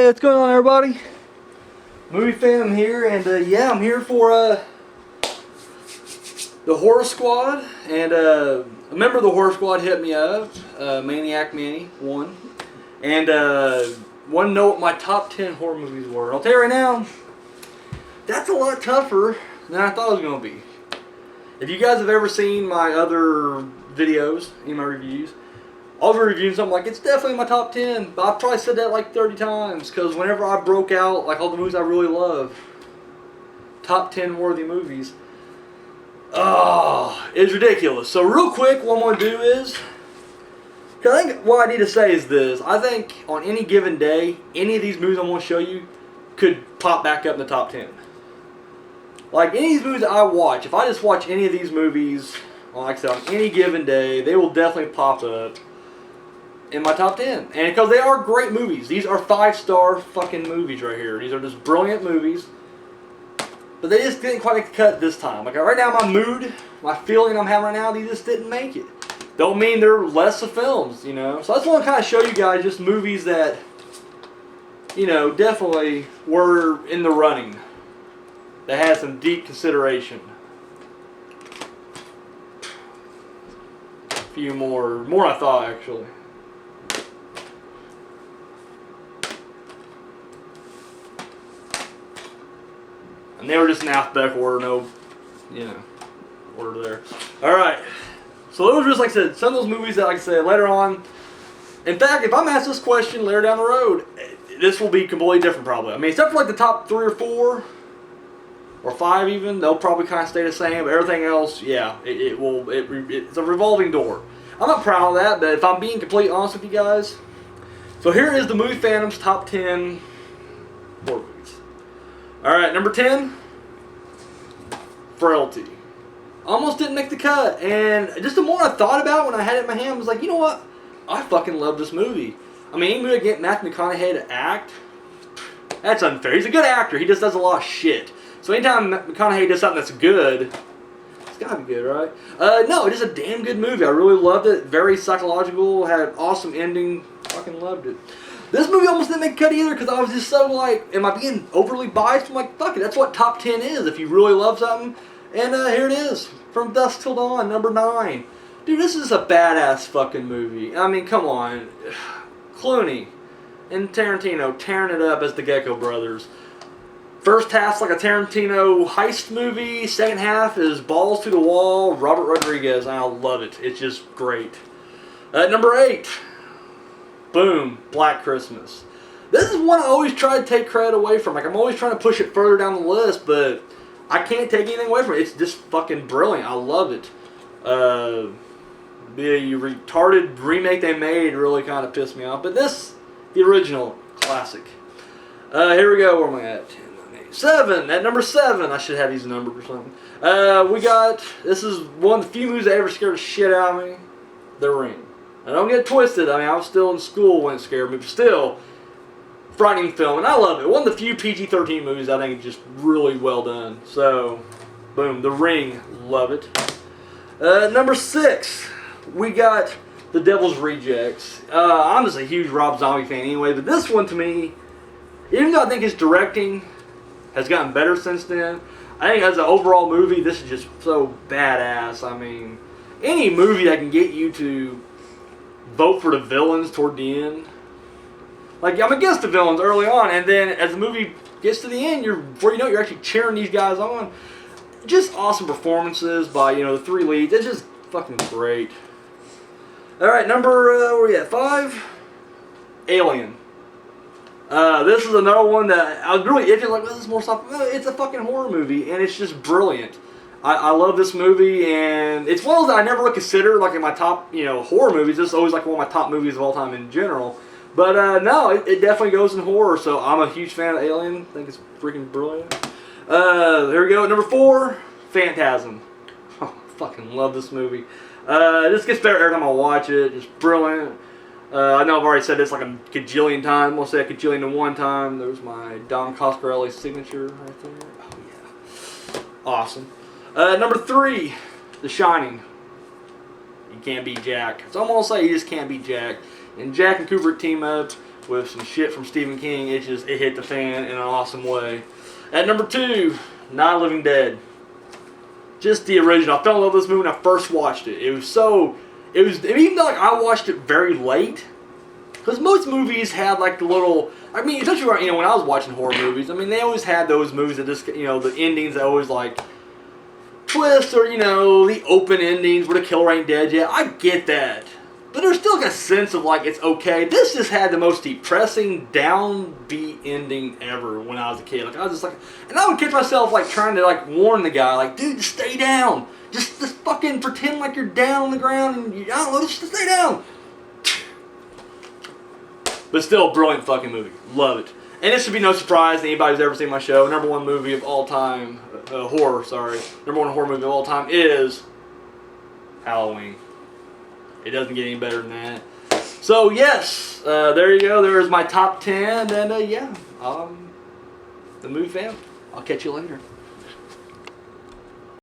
Hey, what's going on, everybody? Movie Fam here, and yeah, I'm here for the Horror Squad. And a member of the Horror Squad hit me up, Maniac Manny 1, and wanted to know what my top 10 horror movies were. And I'll tell you right now, that's a lot tougher than I thought it was going to be. If you guys have ever seen my other videos, any of my reviews, I'll be reviewing something like, it's definitely in my top 10, but I've probably said that like 30 times, because whenever I broke out, like all the movies I really love, top 10 worthy movies, it's ridiculous. So real quick, what I'm going to do is, because I think what I need to say is this, I think on any given day, any of these movies I'm going to show you could pop back up in the top 10. Like any of these movies that I watch, if I just watch any of these movies, like I said, on any given day, they will definitely pop up in my top 10. And because they are great movies. These are 5-star fucking movies right here. These are just brilliant movies. But they just didn't quite make the cut this time. Like right now, my mood, my feeling I'm having right now, they just didn't make it. Don't mean they're less of films, you know. So I just want to kind of show you guys just movies that, you know, definitely were in the running. That had some deep consideration. A few more than I thought, actually. And they were just in alphabetical order, no, you know, order there. Alright. So those were just, like I said, some of those movies that, like I said, later on. In fact, if I'm asked this question later down the road, this will be completely different probably. I mean, except for like the top 3 or 4, or 5 even, they'll probably kind of stay the same. But everything else, yeah, it's a revolving door. I'm not proud of that, but if I'm being completely honest with you guys, so here is the Movie Phantom's top 10 horror movies. Alright, number 10, Frailty. Almost didn't make the cut, and just the more I thought about it when I had it in my hand, I was like, you know what? I fucking love this movie. I mean, any movie to get Matthew McConaughey to act, that's unfair. He's a good actor. He just does a lot of shit. So anytime McConaughey does something that's good, it's gotta be good, right? No, it is a damn good movie. I really loved it. Very psychological. Had an awesome ending. Fucking loved it. This movie almost didn't make a cut either because I was just so like, am I being overly biased? I'm like, fuck it, that's what top 10 is if you really love something. And here it is, From Dusk Till Dawn, number 9. Dude, this is a badass fucking movie. I mean, come on. Clooney and Tarantino tearing it up as the Gecko Brothers. First half's like a Tarantino heist movie. Second half is balls to the wall, Robert Rodriguez. I love it. It's just great. Number 8. Boom, Black Christmas. This is one I always try to take credit away from. Like, I'm always trying to push it further down the list, but I can't take anything away from it. It's just fucking brilliant. I love it. The retarded remake they made really kind of pissed me off. But this, the original, classic. Here we go. Where am I at? 10, 9, 8, 7. At number 7. I should have these numbered or something. We got, this is one of the few movies that ever scared the shit out of me. The Ring. Now don't get it twisted. I mean, I was still in school when it scared me, but still, frightening film, and I love it. One of the few PG-13 movies I think is just really well done. So, boom, The Ring, love it. Number 6, we got The Devil's Rejects. I'm just a huge Rob Zombie fan anyway, but this one to me, even though I think his directing has gotten better since then, I think as an overall movie, this is just so badass. I mean, any movie that can get you to vote for the villains toward the end. Like, I'm against the villains early on, and then as the movie gets to the end, before you know it, you're actually cheering these guys on. Just awesome performances by, you know, the 3 leads. It's just fucking great. Alright, number, where are we at? 5? Alien. This is another one that I was really iffy, like, well, this is more stuff. It's a fucking horror movie, and it's just brilliant. I love this movie, and it's one of those that I never would consider, like, in my top, you know, horror movies. It's always, like, one of my top movies of all time in general. But, no, it definitely goes in horror, so I'm a huge fan of Alien. I think it's freaking brilliant. Here we go. Number 4, Phantasm. Oh, I fucking love this movie. This gets better every time I watch it. Just brilliant. I know I've already said this like a gajillion times. I'll say a gajillion and one time. There's my Don Coscarelli signature right there. Oh, yeah. Awesome. Number 3, The Shining. You can't beat Jack. So I'm going to say you just can't beat Jack. And Jack and Kubrick team up. with some shit from Stephen King, it hit the fan in an awesome way. At number 2, Night of the Living Dead. Just the original. I fell in love with this movie when I first watched it. Even though like I watched it very late, because most movies had like the little, I mean, especially when I was watching horror movies, I mean, they always had those movies that just, the endings that always like twist, or the open endings where the killer ain't dead yet. I get that. But there's still like a sense of like it's okay. This just had the most depressing, downbeat ending ever when I was a kid. Like I was just like, and I would catch myself like trying to like warn the guy, like, dude, just stay down. Just fucking pretend like you're down on the ground and I don't know, just stay down. But still, brilliant fucking movie. Love it. And this should be no surprise to anybody who's ever seen my show. Number 1 movie of all time, horror. Sorry, number 1 horror movie of all time is Halloween. It doesn't get any better than that. So yes, there you go. There's my top 10, and yeah, the movie fam. I'll catch you later.